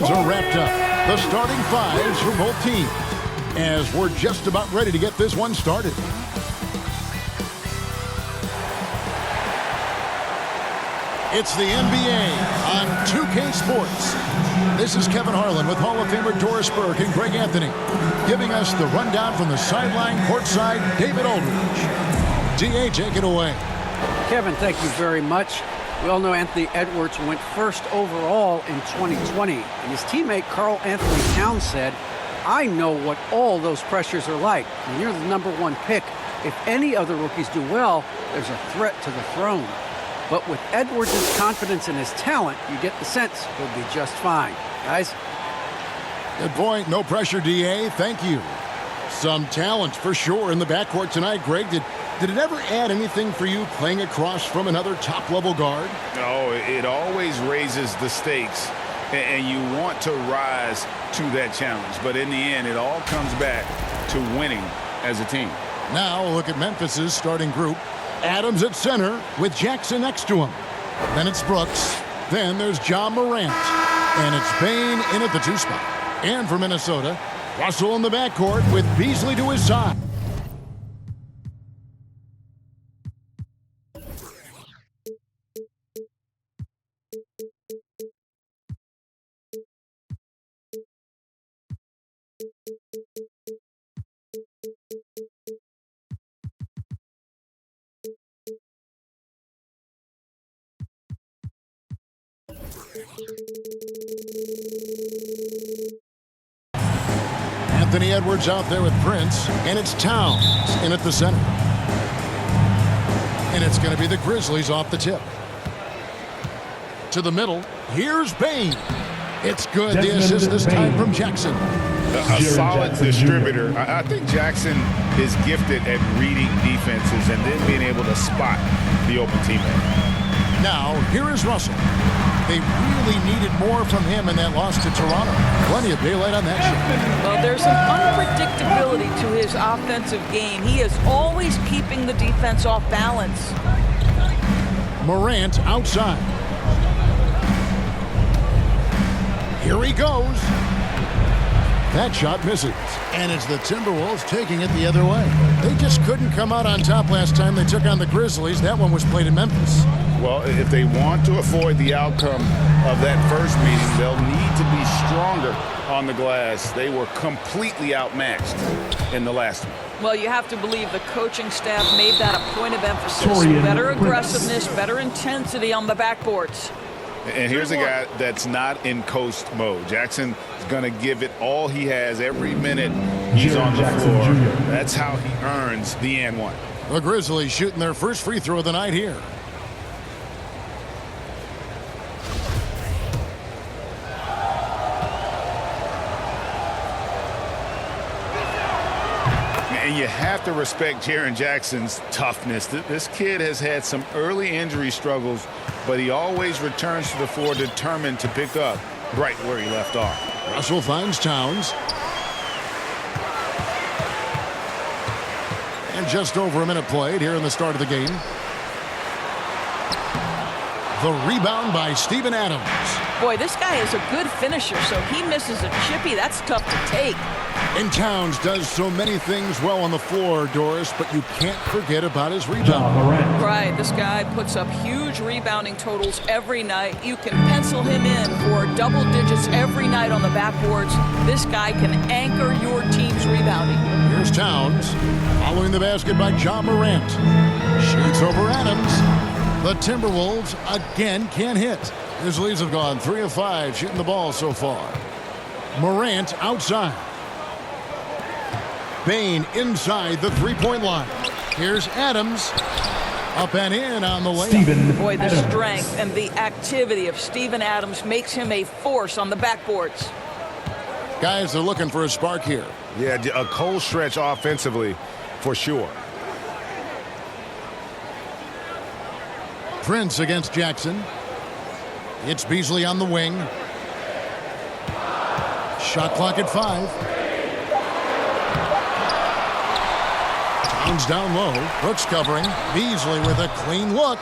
Are wrapped up. The starting fives for both teams as we're just about ready to get this one started. It's the NBA on 2K Sports. This is Kevin Harlan with Hall of Famer Doris Burke and Greg Anthony giving us the rundown from the sideline courtside, David Aldridge. D.A., take it away. Kevin, thank you very much. We all know Anthony Edwards went first overall in 2020, and his teammate Karl Anthony Towns said, "I know what all those pressures are like. When you're the #1 pick, if any other rookies do well, there's a threat to the throne." But with Edwards' confidence in his talent, you get the sense he'll be just fine. Guys? Good point. No pressure, D.A. Thank you. Some talent for sure in the backcourt tonight, Greg. Did it ever add anything for you playing across from another top-level guard? No, it always raises the stakes, and you want to rise to that challenge. But in the end, it all comes back to winning as a team. Now look at Memphis's starting group. Adams at center with Jackson next to him. Then it's Brooks. Then there's Ja Morant. And it's Bane in at the 2 spot. And for Minnesota, Russell in the backcourt with Beasley to his side. Anthony Edwards out there with Prince, and it's Towns in at the center. And it's going to be the Grizzlies off the tip. To the middle, here's Bane. It's good, the assist this time from Jackson. A solid distributor. I think Jackson is gifted at reading defenses and then being able to spot the open teammate. Now, here is Russell. They really needed more from him in that loss to Toronto. Plenty of daylight on that shot. Well, there's an unpredictability to his offensive game. He is always keeping the defense off balance. Morant outside. Here he goes. That shot misses. And it's the Timberwolves taking it the other way. They just couldn't come out on top last time they took on the Grizzlies. That one was played in Memphis. Well, if they want to avoid the outcome of that first meeting, they'll need to be stronger on the glass. They were completely outmatched in the last one. Well, you have to believe the coaching staff made that a point of emphasis. Better aggressiveness, better intensity on the backboards. And here's a guy that's not in coast mode. Jackson is going to give it all he has every minute he's on the floor. That's how he earns the and one. The Grizzlies shooting their first free throw of the night here. And you have to respect Jaren Jackson's toughness. This kid has had some early injury struggles, but he always returns to the floor determined to pick up right where he left off. Russell finds Towns. And just over a minute played here in the start of the game. The rebound by Steven Adams. Boy, this guy is a good finisher, so he misses a chippy. That's tough to take. And Towns does so many things well on the floor, Doris, but you can't forget about his rebound. Right, this guy puts up huge rebounding totals every night. You can pencil him in for double digits every night on the backboards. This guy can anchor your team's rebounding. Here's Towns, following the basket by Ja Morant. Shoots over Adams. The Timberwolves again can't hit. Grizzlies have gone 3 of 5 shooting the ball so far. Morant outside. Bane inside the three-point line. Here's Adams. Up and in on the layup. Boy, the strength and the activity of Steven Adams makes him a force on the backboards. Guys, they're looking for a spark here. Yeah, a cold stretch offensively for sure. Prince against Jackson. It's Beasley on the wing. Shot clock at 5. Towns down low. Brooks covering. Beasley with a clean look.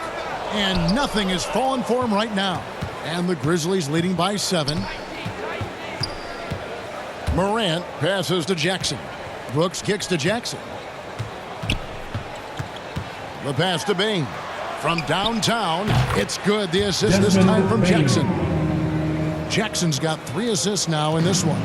And nothing is falling for him right now. And the Grizzlies leading by 7. Morant passes to Jackson. Brooks kicks to Jackson. The pass to Bain. From downtown, it's good. The assist this time from Jackson. Jackson's got 3 assists now in this one.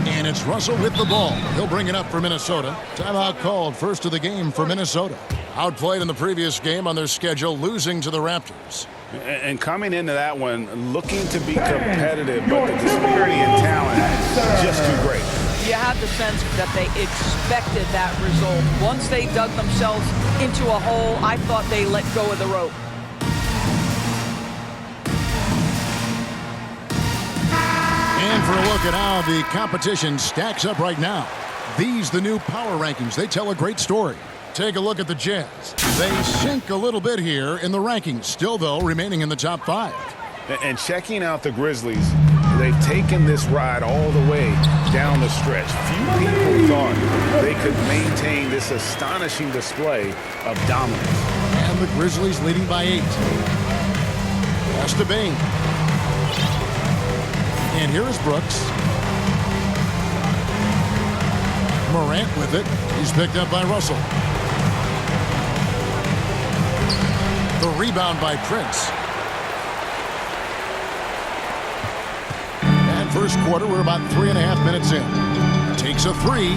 And it's Russell with the ball. He'll bring it up for Minnesota. Timeout called, first of the game for Minnesota. Outplayed in the previous game on their schedule, losing to the Raptors. And coming into that one, looking to be competitive, but the disparity in talent is just too great. You have the sense that they expected that result. Once they dug themselves into a hole, I thought they let go of the rope. And for a look at how the competition stacks up right now. These, the new power rankings, they tell a great story. Take a look at the Jazz. They sink a little bit here in the rankings, still, though, remaining in the top 5. And checking out the Grizzlies, they've taken this ride all the way down the stretch. Few people thought they could maintain this astonishing display of dominance. And the Grizzlies leading by 8. Pass to Bain. And here is Brooks. Morant with it. He's picked up by Russell. The rebound by Prince. And first quarter, we're about 3.5 minutes in. Takes a 3.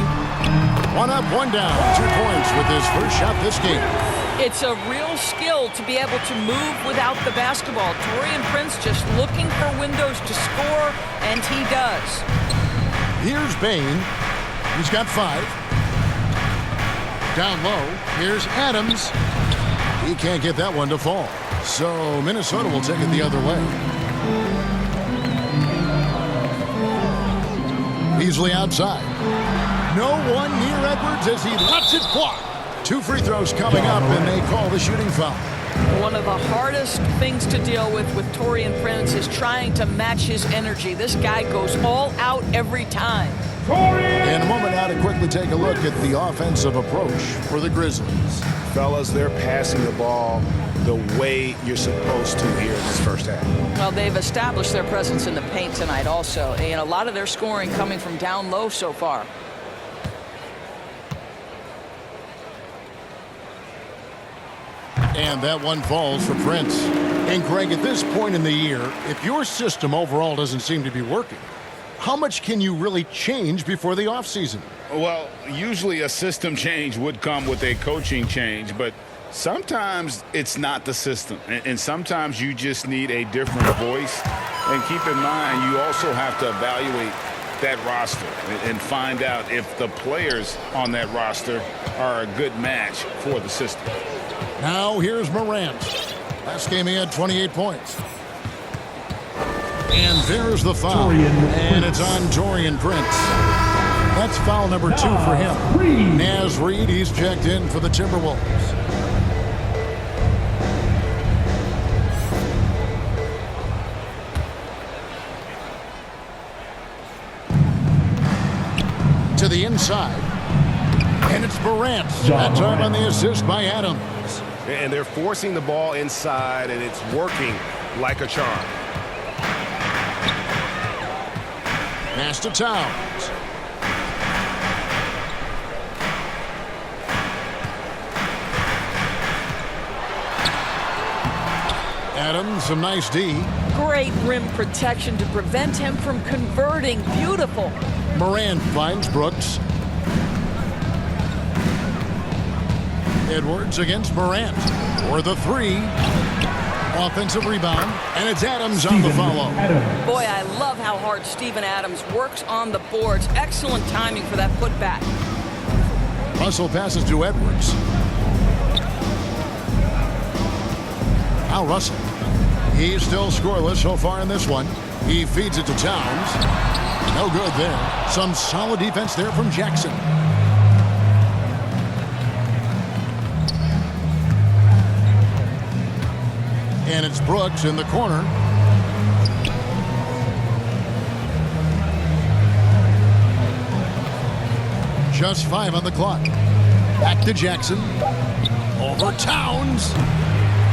1 up, 1 down. 2 points with his first shot this game. It's a real skill to be able to move without the basketball. Taurean Prince just looking for windows to score, and he does. Here's Bain. He's got 5. Down low. Here's Adams. He can't get that one to fall. So Minnesota will take it the other way. Beasley outside. No one near Edwards as he lets it fly. 2 free throws coming up, and they call the shooting foul. One of the hardest things to deal with Taurean Prince is trying to match his energy. This guy goes all out every time. In a moment now to quickly take a look at the offensive approach for the Grizzlies. Fellas, they're passing the ball the way you're supposed to here in this first half. Well, they've established their presence in the paint tonight also. And a lot of their scoring coming from down low so far. And that one falls for Prince. And Greg, at this point in the year, if your system overall doesn't seem to be working, how much can you really change before the offseason? Well, usually a system change would come with a coaching change, but sometimes it's not the system. And sometimes you just need a different voice. And keep in mind, you also have to evaluate that roster and find out if the players on that roster are a good match for the system. Now here's Morant. Last game he had 28 points. And there's the foul. And it's on Taurean Prince. That's foul number 2 for him. Naz Reid, he's checked in for the Timberwolves. To the inside. And it's Morant. That time on the assist by Adams. And they're forcing the ball inside, and it's working like a charm. Pass to Towns. Adams, some nice D. Great rim protection to prevent him from converting. Beautiful. Morant finds Brooks. Edwards against Morant for the 3. Offensive rebound, and it's Adams on the follow. Boy, I love how hard Steven Adams works on the boards. Excellent timing for that putback. Russell passes to Edwards. Now Russell. He's still scoreless so far in this one. He feeds it to Towns. No good there. Some solid defense there from Jackson. And it's Brooks in the corner. Just 5 on the clock. Back to Jackson. Over Towns.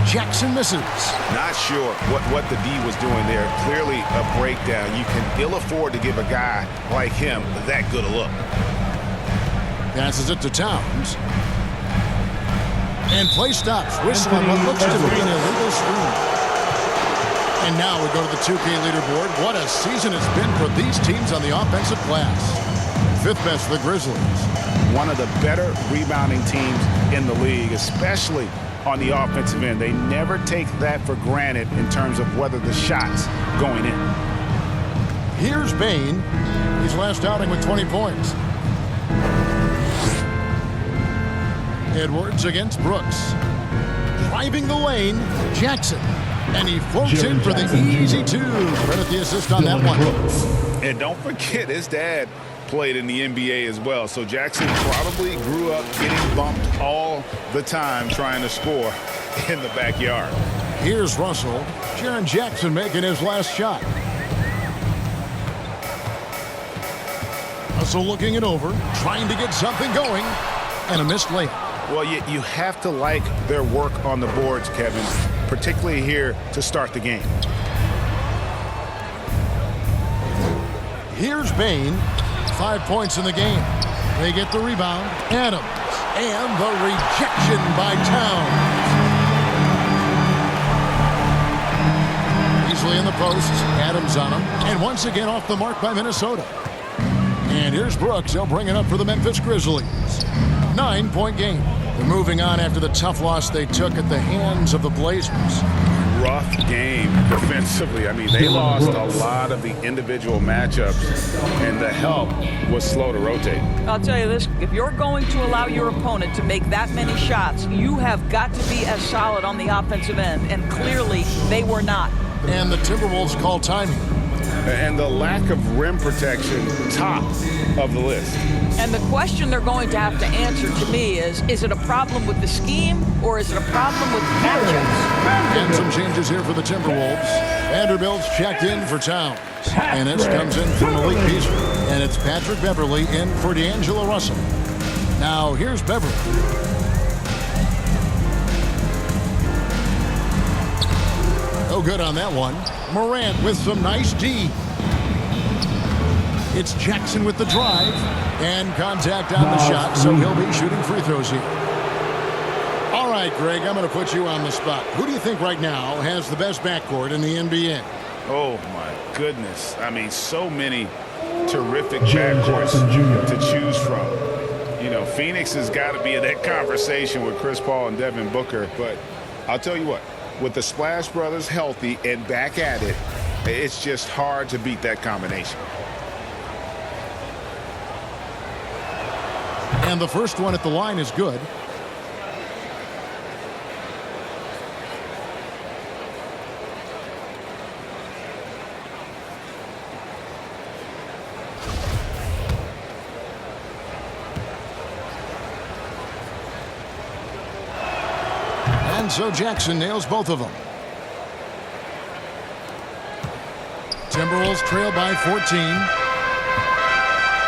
Jackson misses. Not sure what the D was doing there. Clearly a breakdown. You can ill afford to give a guy like him that good a look. Passes it to Towns. And play stops. Whistle on what looks to be an illegal screen. And now we go to the 2K leaderboard. What a season it's been for these teams on the offensive glass. 5th best for the Grizzlies. One of the better rebounding teams in the league, especially on the offensive end. They never take that for granted in terms of whether the shot's going in. Here's Bain. His last outing with 20 points. Edwards against Brooks. Driving the lane, Jackson. And he floats in for the easy 2. Credit the assist on that one. And don't forget, his dad played in the NBA as well. So Jackson probably grew up getting bumped all the time trying to score in the backyard. Here's Russell. Jaren Jackson making his last shot. Russell looking it over, trying to get something going, and a missed layup. Well, you have to like their work on the boards, Kevin, particularly here to start the game. Here's Bain. 5 points in the game. They get the rebound. Adams. And the rejection by Towns. Easily in the post. Adams on him. And once again off the mark by Minnesota. And here's Brooks. He'll bring it up for the Memphis Grizzlies. 9-point game. They're moving on after the tough loss they took at the hands of the Blazers. Rough game defensively. I mean, they lost a lot of the individual matchups, and the help was slow to rotate. I'll tell you this, if you're going to allow your opponent to make that many shots, you have got to be as solid on the offensive end, and clearly they were not. And the Timberwolves call timing. And the lack of rim protection, top of the list. And the question they're going to have to answer to me is it a problem with the scheme or is it a problem with matchups? And some changes here for the Timberwolves. Vanderbilt's checked in for Towns. And this comes in from Malik Beasley. And it's Patrick Beverley in for D'Angelo Russell. Now here's Beverley. No good on that one. Morant with some nice D. It's Jackson with the drive. And contact on the shot, so he'll be shooting free throws here. All right, Greg, I'm going to put you on the spot. Who do you think right now has the best backcourt in the NBA? Oh, my goodness. I mean, so many terrific backcourts to choose from. You know, Phoenix has got to be in that conversation with Chris Paul and Devin Booker. But I'll tell you what, with the Splash Brothers healthy and back at it, it's just hard to beat that combination. And the first one at the line is good. And so Jackson nails both of them. Timberwolves trail by 14.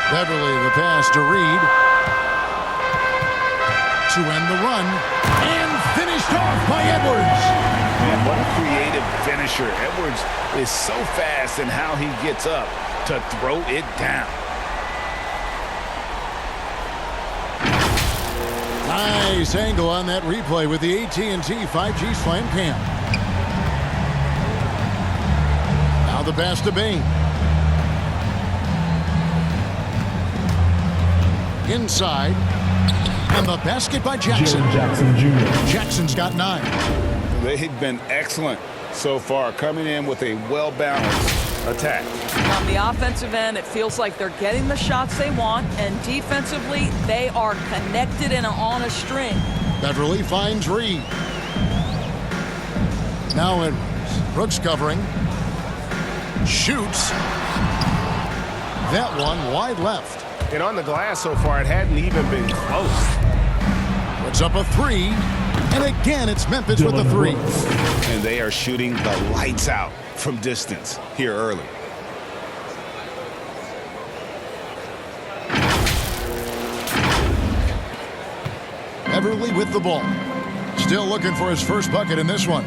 Beverley the pass to Reed. To end the run, and finished off by Edwards. Man, what a creative finisher. Edwards is so fast in how he gets up to throw it down. Nice angle on that replay with the AT&T 5G Slam Cam. Now the pass to Bain. Inside. And the basket by Jackson. Jackson Jr. Jackson's got 9. They've been excellent so far, coming in with a well-balanced attack. On the offensive end, it feels like they're getting the shots they want, and defensively, they are connected and on a string. Beverley finds Reed. Now Edwards. Brooks covering. Shoots. That one wide left. And on the glass so far, it hadn't even been close. Puts up a 3. And again, it's Memphis with the 3. And they are shooting the lights out from distance here early. Beverley with the ball. Still looking for his first bucket in this one.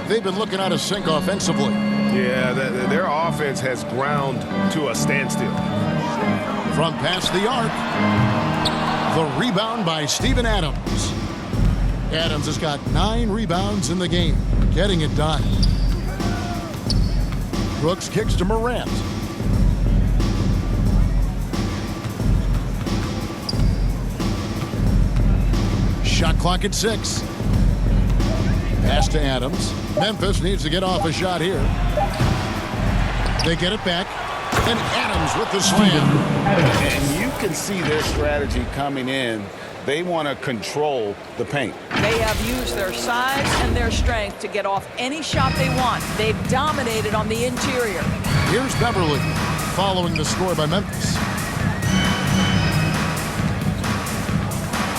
They've been looking out of sync offensively. Yeah, their offense has ground to a standstill. From past the arc, the rebound by Steven Adams. Adams has got 9 rebounds in the game, getting it done. Brooks kicks to Morant. Shot clock at 6. Pass to Adams. Memphis needs to get off a shot here. They get it back. And Adams with the slam. And you can see their strategy coming in. They want to control the paint. They have used their size and their strength to get off any shot they want. They've dominated on the interior. Here's Beverly following the score by Memphis.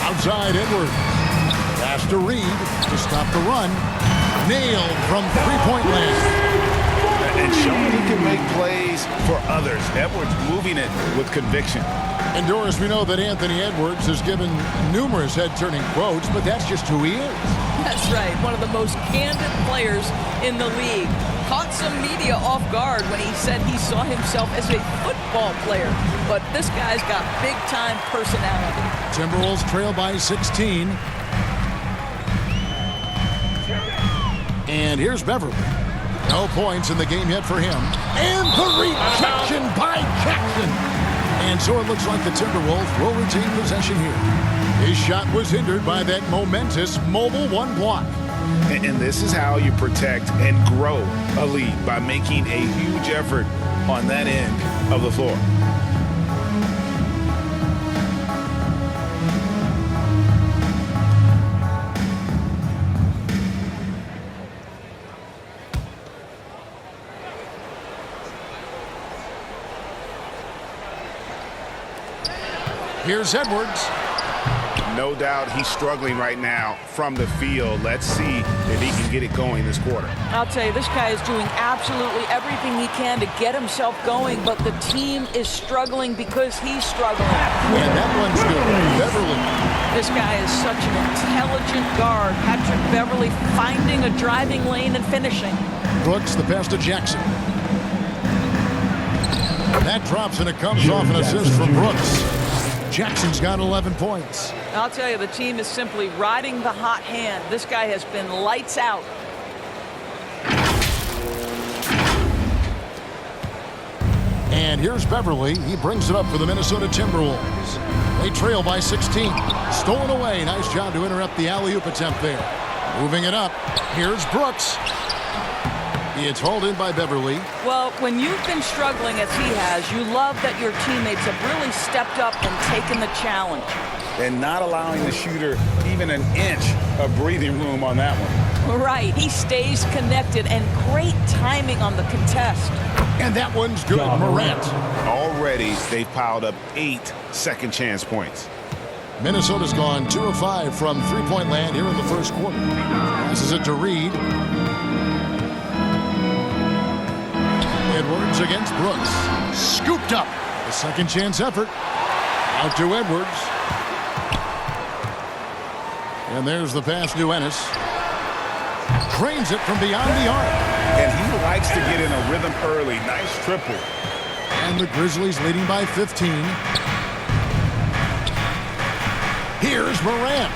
Outside Edwards. Pass to Reed to stop the run. Nailed from three-point land. And showing he can make plays for others. Edwards moving it with conviction. And Doris, we know that Anthony Edwards has given numerous head-turning quotes, but that's just who he is. That's right, one of the most candid players in the league. Caught some media off guard when he said he saw himself as a football player. But this guy's got big-time personality. Timberwolves trail by 16. And here's Beverly. No points in the game yet for him. And the rejection by Jackson. And so it looks like the Timberwolves will retain possession here. His shot was hindered by that momentous mobile one block. And this is how you protect and grow a lead, by making a huge effort on that end of the floor. Here's Edwards. No doubt he's struggling right now from the field. Let's see if he can get it going this quarter. I'll tell you, this guy is doing absolutely everything he can to get himself going, but the team is struggling because he's struggling. And that one's good. Beverly. This guy is such an intelligent guard. Patrick Beverly finding a driving lane and finishing. Brooks, the pass to Jackson. That drops and it comes off an assist from Brooks. Jackson's got 11 points. I'll tell you, the team is simply riding the hot hand. This guy has been lights out. And here's Beverly. He brings it up for the Minnesota Timberwolves. They trail by 16. Stolen away. Nice job to interrupt the alley-oop attempt there. Moving it up. Here's Brooks. It's hauled in by Beverly. Well, when you've been struggling as he has, you love that your teammates have really stepped up and taken the challenge. And not allowing the shooter even an inch of breathing room on that one. Right. He stays connected, and great timing on the contest. And that one's good. Morant. Already, they've piled up 8 second chance points. Minnesota's gone 2 of 5 from three-point land here in the first quarter. Passes it to Reed. Edwards against Brooks. Scooped up. A second chance effort. Out to Edwards. And there's the pass to Ennis. Drains it from beyond the arc. And he likes to get in a rhythm early. Nice triple. And the Grizzlies leading by 15. Here's Morant.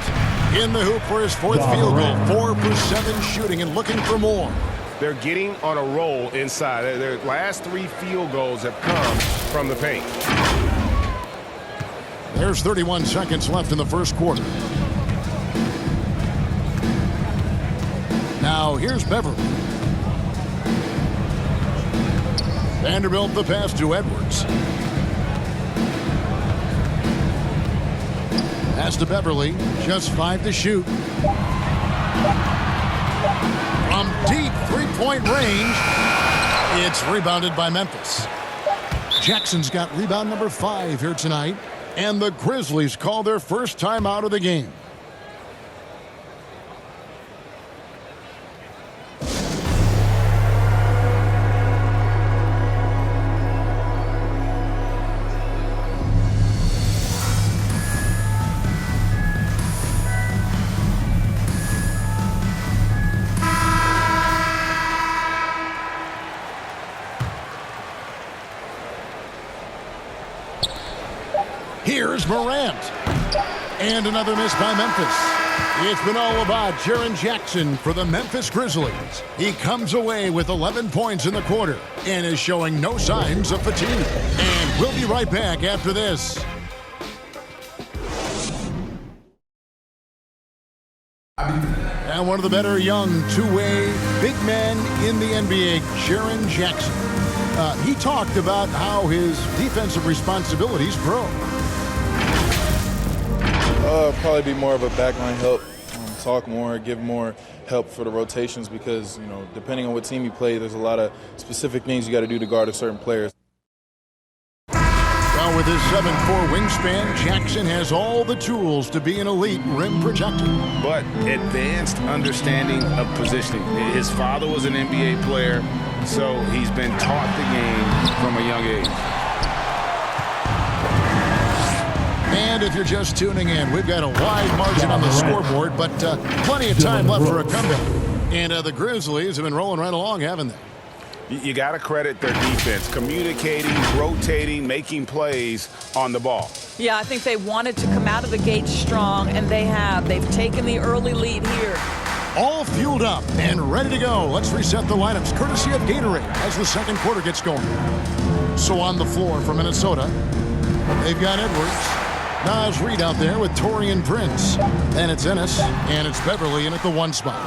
In the hoop for his 4th field goal. 4 for 7 shooting and looking for more. They're getting on a roll inside. Their last 3 field goals have come from the paint. There's 31 seconds left in the first quarter. Now here's Beverly. Vanderbilt the pass to Edwards. Pass to Beverly. Just 5 to shoot. From deep three-point range, it's rebounded by Memphis. Jackson's got rebound number 5 here tonight, and the Grizzlies call their first time out of the game. Here's Morant. And another miss by Memphis. It's been all about Jaren Jackson for the Memphis Grizzlies. He comes away with 11 points in the quarter and is showing no signs of fatigue. And we'll be right back after this. And one of the better young two-way big men in the NBA, Jaren Jackson. He talked about how his defensive responsibilities grow. Probably be more of a backline help, talk more, give more help for the rotations because, you know, depending on what team you play, there's a lot of specific things you got to do to guard a certain player. Well, with his 7'4" wingspan, Jackson has all the tools to be an elite rim protector. But advanced understanding of positioning. His father was an NBA player, so he's been taught the game from a young age. And if you're just tuning in, we've got a wide margin on the scoreboard, but plenty of time left for a comeback. And the Grizzlies have been rolling right along, haven't they? You got to credit their defense, communicating, rotating, making plays on the ball. Yeah, I think they wanted to come out of the gate strong, and they have. They've taken the early lead here. All fueled up and ready to go. Let's reset the lineups, courtesy of Gatorade, as the second quarter gets going. So on the floor for Minnesota, they've got Edwards. Nas Reed out there with Taurean Prince. And it's Ennis, and it's Beverly in at the 1 spot.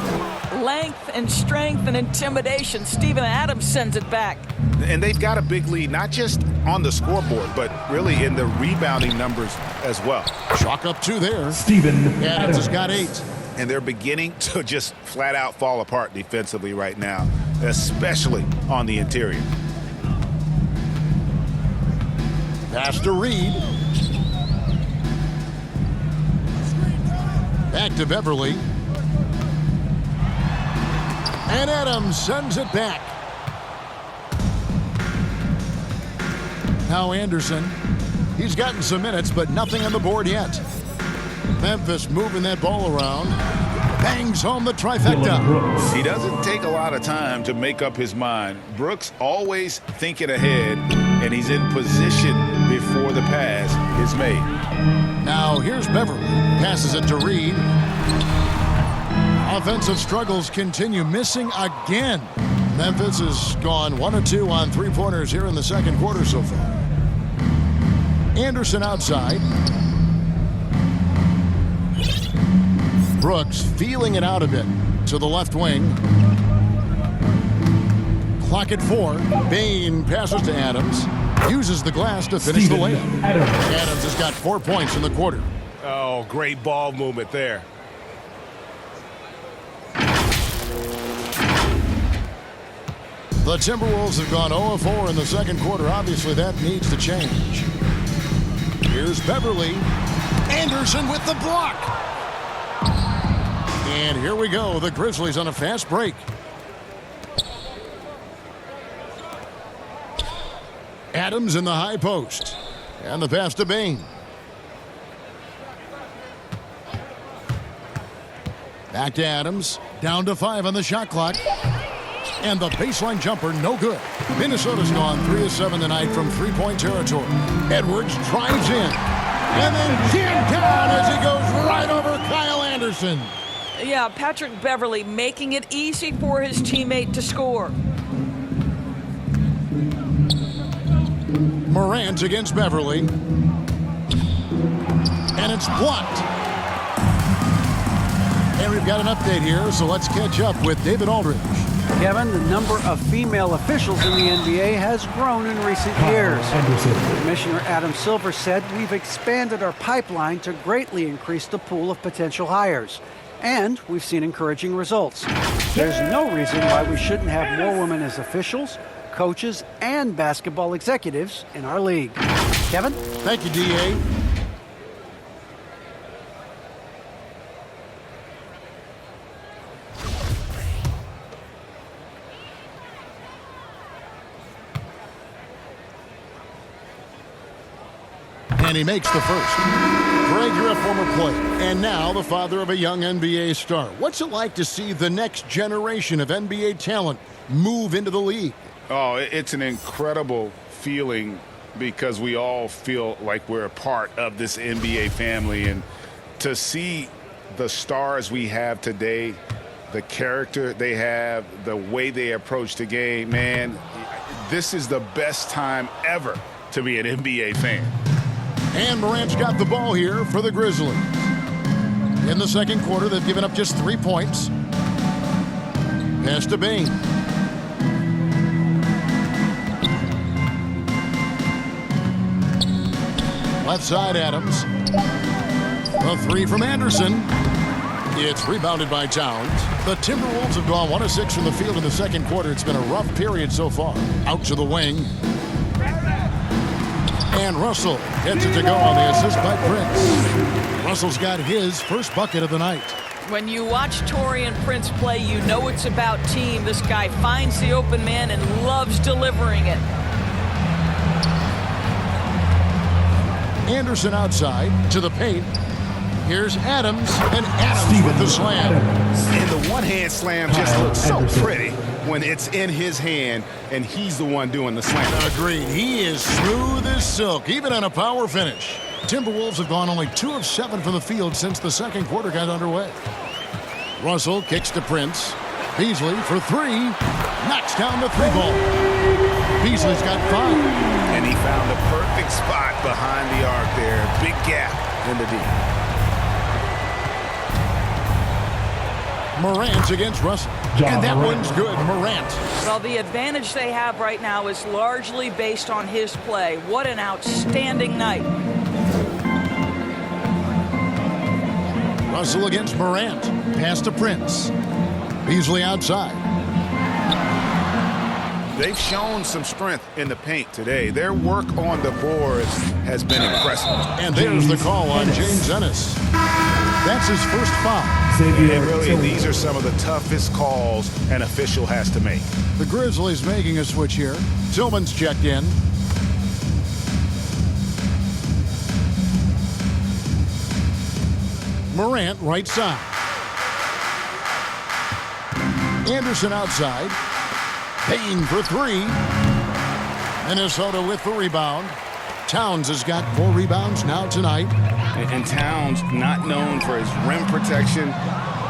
Length and strength and intimidation. Steven Adams sends it back. And they've got a big lead, not just on the scoreboard, but really in the rebounding numbers as well. Chalk up 2 there. Steven Adams has got 8. And they're beginning to just flat out fall apart defensively right now, especially on the interior. Pass to Reed. Back to Beverly. And Adams sends it back. Now Anderson. He's gotten some minutes, but nothing on the board yet. Memphis moving that ball around. Bangs home the trifecta. He doesn't take a lot of time to make up his mind. Brooks always thinking ahead, and he's in position before the pass is made. Now here's Beverly. Passes it to Reed. Offensive struggles continue, missing again. Memphis has gone 1 of 2 on 3-pointers here in the second quarter so far. Anderson outside. Brooks feeling it out a bit to the left wing. Clock at 4. Bain passes to Adams. Uses the glass to finish the layup. Adams has got 4 points in the quarter. Oh, great ball movement there. The Timberwolves have gone 0-4 in the second quarter. Obviously, that needs to change. Here's Beverly. Anderson with the block. And here we go. The Grizzlies on a fast break. Adams in the high post. And the pass to Bain. Back to Adams. Down to 5 on the shot clock. And the baseline jumper, no good. Minnesota's gone 3 of 7 tonight from 3-point territory. Edwards drives in. And then jammed down as he goes right over Kyle Anderson. Yeah, Patrick Beverly making it easy for his teammate to score. Morant against Beverly. And it's blocked. And we've got an update here, so let's catch up with David Aldridge. Kevin, the number of female officials in the NBA has grown in recent years. Commissioner Adam Silver said we've expanded our pipeline to greatly increase the pool of potential hires. And we've seen encouraging results. There's no reason why we shouldn't have more women as officials, coaches, and basketball executives in our league. Kevin? Thank you, D.A. And he makes the first. Greg, you're a former player, and now the father of a young NBA star. What's it like to see the next generation of NBA talent move into the league? Oh, it's an incredible feeling because we all feel like we're a part of this NBA family. And to see the stars we have today, the character they have, the way they approach the game, man, this is the best time ever to be an NBA fan. And Morant's got the ball here for the Grizzlies. In the second quarter, they've given up just 3 points. Pass to Bane. Left side, Adams. A three from Anderson. It's rebounded by Towns. The Timberwolves have gone 1 of 6 from the field in the second quarter. It's been a rough period so far. Out to the wing. And Russell gets it to go on the assist by Prince. Russell's got his first bucket of the night. When you watch Taurean Prince play, you know it's about team. This guy finds the open man and loves delivering it. Anderson outside to the paint. Here's Adams, and Adams with the slam. And the one-hand slam just looks so pretty when it's in his hand and he's the one doing the slam. Agreed. He is smooth as silk, even on a power finish. Timberwolves have gone only 2 of 7 from the field since the second quarter got underway. Russell kicks to Prince. Beasley for 3. Knocks down the 3-ball. Beasley's got 5. And he found the perfect spot behind the arc there. Big gap in the D. Morant against Russell. And that one's good. Morant. Well, the advantage they have right now is largely based on his play. What an outstanding night. Russell against Morant. Pass to Prince. Beasley outside. They've shown some strength in the paint today. Their work on the boards has been impressive. And there's the call on James Ennis. That's his first foul. And really, these are some of the toughest calls an official has to make. The Grizzlies making a switch here. Tillman's checked in. Morant right side. Anderson outside. Payne for 3. Minnesota with the rebound. Towns has got 4 rebounds now tonight. And Towns, not known for his rim protection,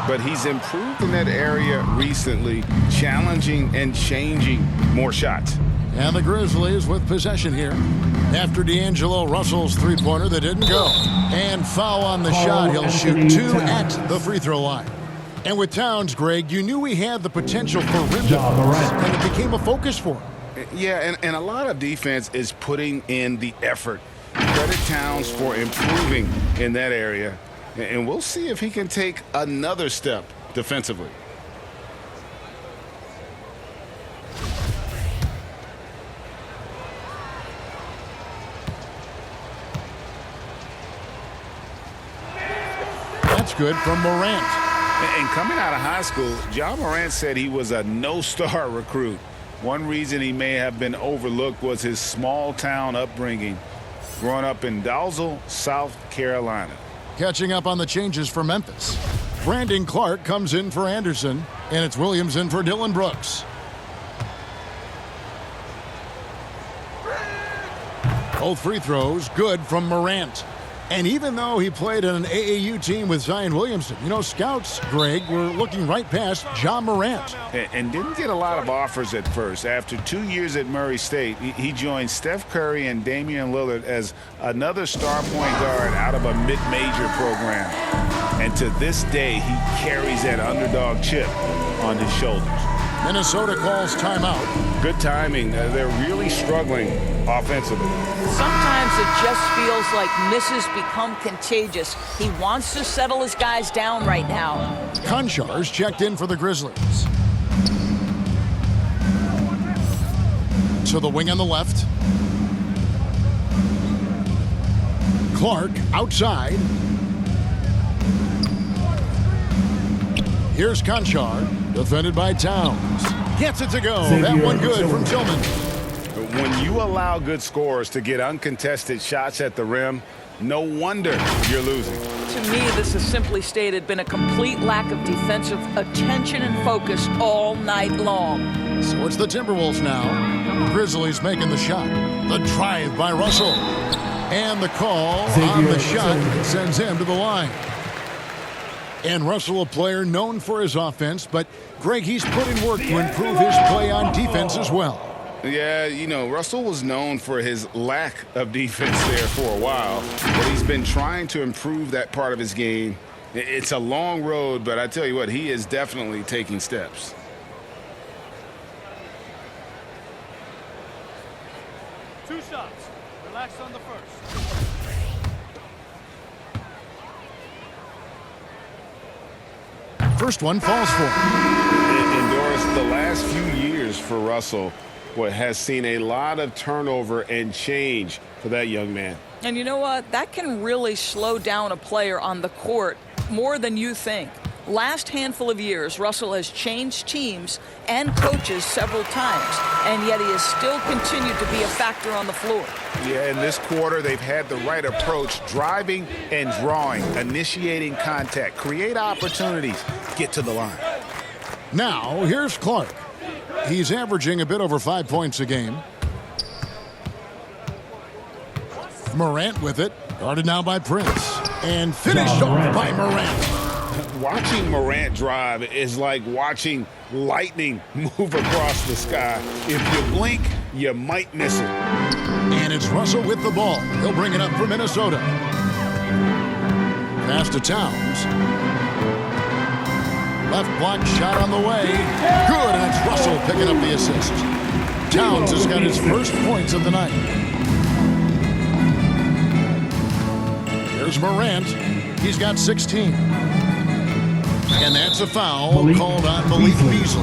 but he's improved in that area recently, challenging and changing more shots. And the Grizzlies with possession here. After D'Angelo Russell's three-pointer that didn't go. And foul on the shot. He'll shoot 2 at the free throw line. And with Towns, Greg, you knew he had the potential for rim defense, and it became a focus for him. Yeah, and a lot of defense is putting in the effort. Credit Towns for improving in that area, and we'll see if he can take another step defensively. That's good from Morant. And coming out of high school, John Morant said he was a no-star recruit. One reason he may have been overlooked was his small-town upbringing, growing up in Dalzell, South Carolina. Catching up on the changes for Memphis. Brandon Clark comes in for Anderson, and it's Williams in for Dillon Brooks. Both free throws good from Morant. And even though he played on an AAU team with Zion Williamson, you know, scouts, Greg, were looking right past John Morant. And didn't get a lot of offers at first. After 2 years at Murray State, he joined Steph Curry and Damian Lillard as another star point guard out of a mid-major program. And to this day, he carries that underdog chip on his shoulders. Minnesota calls timeout. Good timing. They're really struggling offensively. Sometimes it just feels like misses become contagious. He wants to settle his guys down right now. Konchar's checked in for the Grizzlies. To the wing on the left. Clark outside. Here's Konchar, defended by Towns. Gets it to go. That one good from Tillman. When you allow good scorers to get uncontested shots at the rim, no wonder you're losing. To me, this has simply stated been a complete lack of defensive attention and focus all night long. So it's the Timberwolves now. Grizzlies making the shot. The drive by Russell. And the call on the shot sends him to the line. And Russell, a player known for his offense, but Greg, he's put in work to improve his play on defense as well. Yeah, you know, Russell was known for his lack of defense there for a while, but he's been trying to improve that part of his game. It's a long road, but I tell you what, he is definitely taking steps. Two shots. Relax on the first. First one falls for him. And Doris, the last few years for Russell has seen a lot of turnover and change for that young man. And you know what? That can really slow down a player on the court more than you think. Last handful of years, Russell has changed teams and coaches several times, and yet he has still continued to be a factor on the floor. Yeah, in this quarter, they've had the right approach, driving and drawing, initiating contact, create opportunities, get to the line. Now, here's Clark. He's averaging a bit over 5 points a game. Morant with it, guarded now by Prince, and finished off by Morant. Watching Morant drive is like watching lightning move across the sky. If you blink, you might miss it. And it's Russell with the ball. He'll bring it up for Minnesota. Pass to Towns. Left block shot on the way. Good, and it's Russell picking up the assist. Towns has got his first points of the night. Here's Morant. He's got 16. And that's a foul called on Malik Beasley.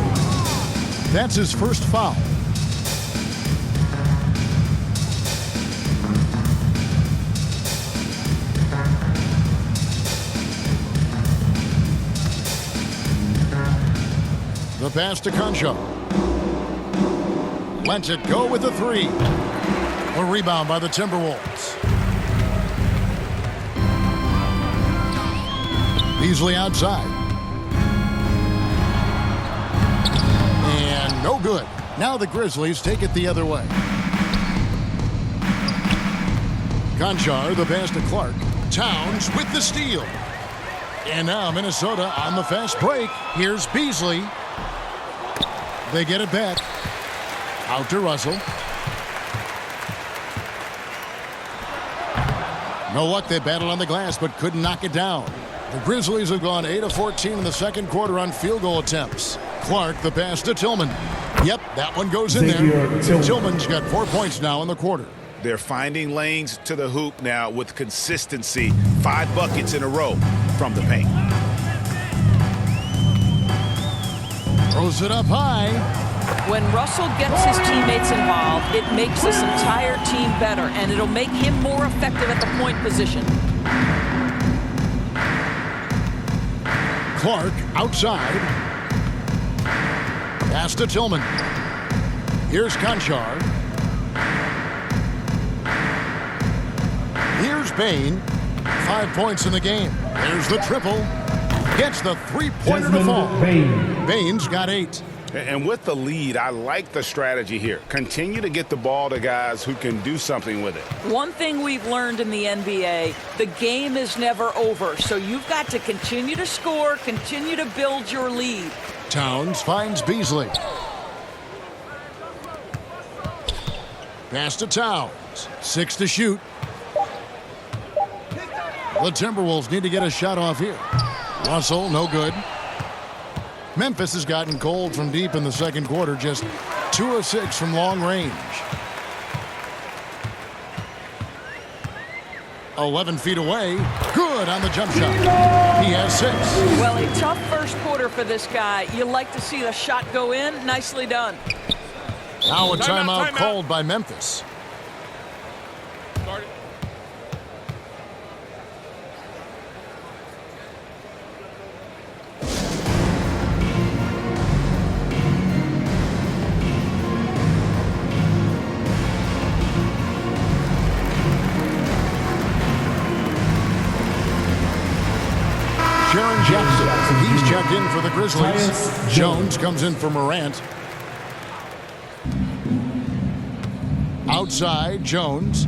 That's his first foul. The pass to Concho. Lets it go with the three. A rebound by the Timberwolves. Beasley outside. And no good. Now the Grizzlies take it the other way. Conchar, the pass to Clark. Towns with the steal. And now Minnesota on the fast break. Here's Beasley. They get it back. Out to Russell. No luck. They battled on the glass but couldn't knock it down. The Grizzlies have gone 8 of 14 in the second quarter on field goal attempts. Clark, the pass to Tillman. Yep, that one goes in there. Tillman's got 4 points now in the quarter. They're finding lanes to the hoop now with consistency. 5 buckets in a row from the paint. Throws it up high. When Russell gets his teammates involved, it makes this entire team better, and it'll make him more effective at the point position. Clark outside. Pass to Tillman. Here's Conchar. Here's Bain. 5 points in the game. There's the triple. Gets the three-pointer to fall. Bain's got 8. And with the lead, I like the strategy here. Continue to get the ball to guys who can do something with it. One thing we've learned in the NBA, the game is never over. So you've got to continue to score, continue to build your lead. Towns finds Beasley. Pass to Towns. 6 to shoot. The Timberwolves need to get a shot off here. Russell, no good. Memphis has gotten cold from deep in the second quarter, just 2 of 6 from long range. 11 feet away. Good on the jump shot. He has 6. Well, a tough first quarter for this guy. You like to see the shot go in. Nicely done. Now a timeout called by Memphis. Jackson, he's checked in for the Grizzlies. Jones comes in for Morant. Outside, Jones.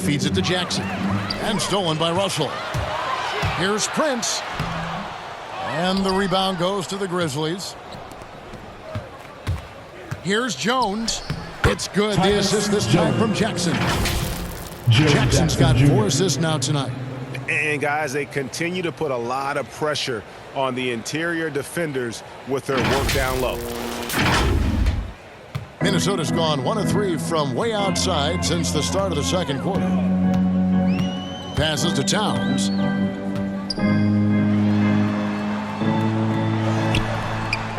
Feeds it to Jackson. And stolen by Russell. Here's Prince. And the rebound goes to the Grizzlies. Here's Jones. It's good. The assist this time from Jackson. Jackson's got 4 assists now tonight. And, guys, they continue to put a lot of pressure on the interior defenders with their work down low. Minnesota's gone 1 of 3 from way outside since the start of the second quarter. Passes to Towns.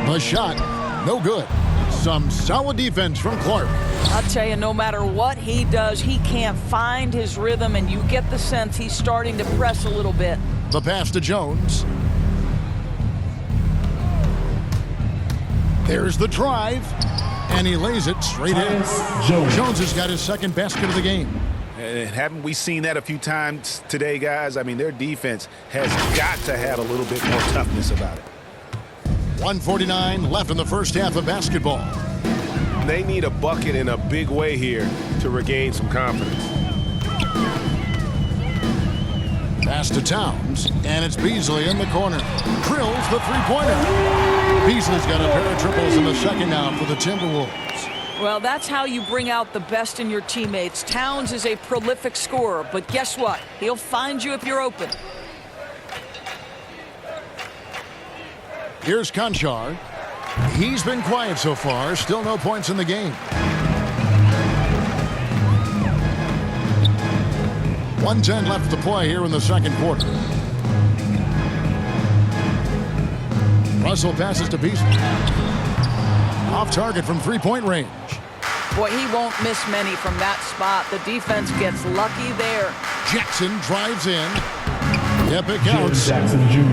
The shot, no good. Some solid defense from Clark. I'll tell you, no matter what he does, he can't find his rhythm, and you get the sense he's starting to press a little bit. The pass to Jones. There's the drive, and he lays it straight in. Jones has got his second basket of the game. And haven't we seen that a few times today, guys? I mean, their defense has got to have a little bit more toughness about it. 1:49 left in the first half of basketball. They need a bucket in a big way here to regain some confidence. Pass to Towns, and it's Beasley in the corner. Drills the three-pointer. Beasley's got a pair of triples in the second half for the Timberwolves. Well, that's how you bring out the best in your teammates. Towns is a prolific scorer, but guess what? He'll find you if you're open. Here's Conchar. He's been quiet so far. Still no points in the game. 1:10 left to play here in the second quarter. Russell passes to Beasley. Off target from three-point range. Boy, he won't miss many from that spot. The defense gets lucky there. Jackson drives in. Epic counts.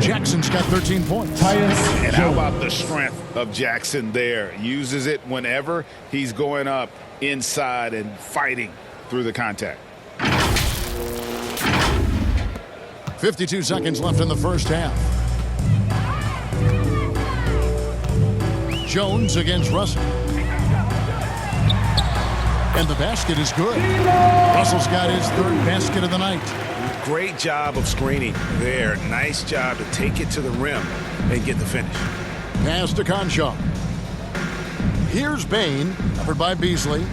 Jackson's got 13 points. And how about the strength of Jackson there? Uses it whenever he's going up inside and fighting through the contact. 52 seconds left in the first half. Jones against Russell. And the basket is good. Russell's got his third basket of the night. Great job of screening there. Nice job to take it to the rim and get the finish. Pass to Conchar. Here's Bain, covered by Beasley.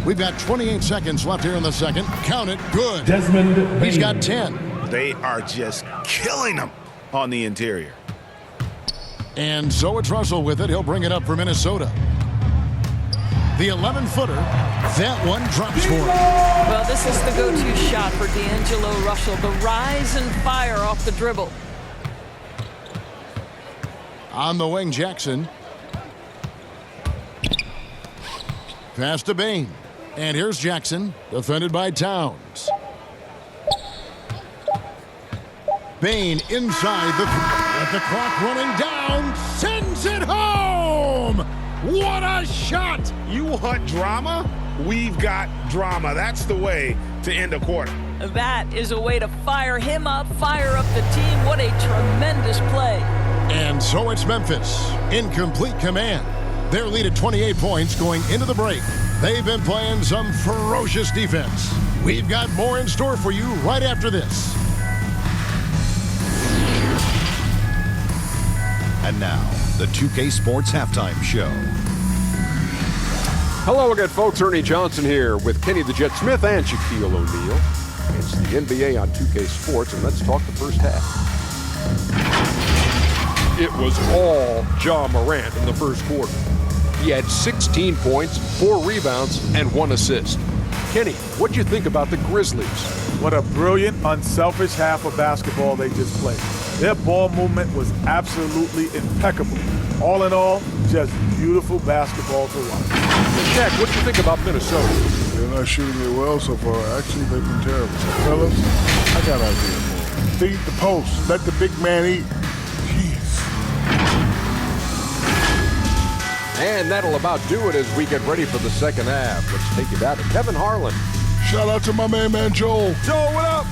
We've got 28 seconds left here in the second. Count it. Good. Desmond Bain. He's got 10. They are just killing them on the interior. And so it's Russell with it. He'll bring it up for Minnesota. The 11-footer, that one drops for him. Well, this is the go-to shot for D'Angelo Russell. The rise and fire off the dribble. On the wing, Jackson. Pass to Bain. And here's Jackson, defended by Towns. Bain inside with the clock running down, sends it home! What a shot! You want drama? We've got drama. That's the way to end a quarter. That is a way to fire him up, fire up the team. What a tremendous play. And so it's Memphis in complete command. Their lead at 28 points going into the break. They've been playing some ferocious defense. We've got more in store for you right after this. And now, the 2K Sports Halftime Show. Hello again, folks. Ernie Johnson here with Kenny the Jet Smith and Shaquille O'Neal. It's the NBA on 2K Sports, and let's talk the first half. It was all Ja Morant in the first quarter. He had 16 points, 4 rebounds, and 1 assist. Kenny, what do you think about the Grizzlies? What a brilliant, unselfish half of basketball they just played. Their ball movement was absolutely impeccable. All in all, just beautiful basketball to watch. Shaq, what do you think about Minnesota? They're not shooting it well so far. Actually, they've been terrible. Fellas, I got an idea for them. Feed the post. Let the big man eat. Jeez. And that'll about do it as we get ready for the second half. Let's take you down to Kevin Harlan. Shout out to my man Joel. Joel, what up?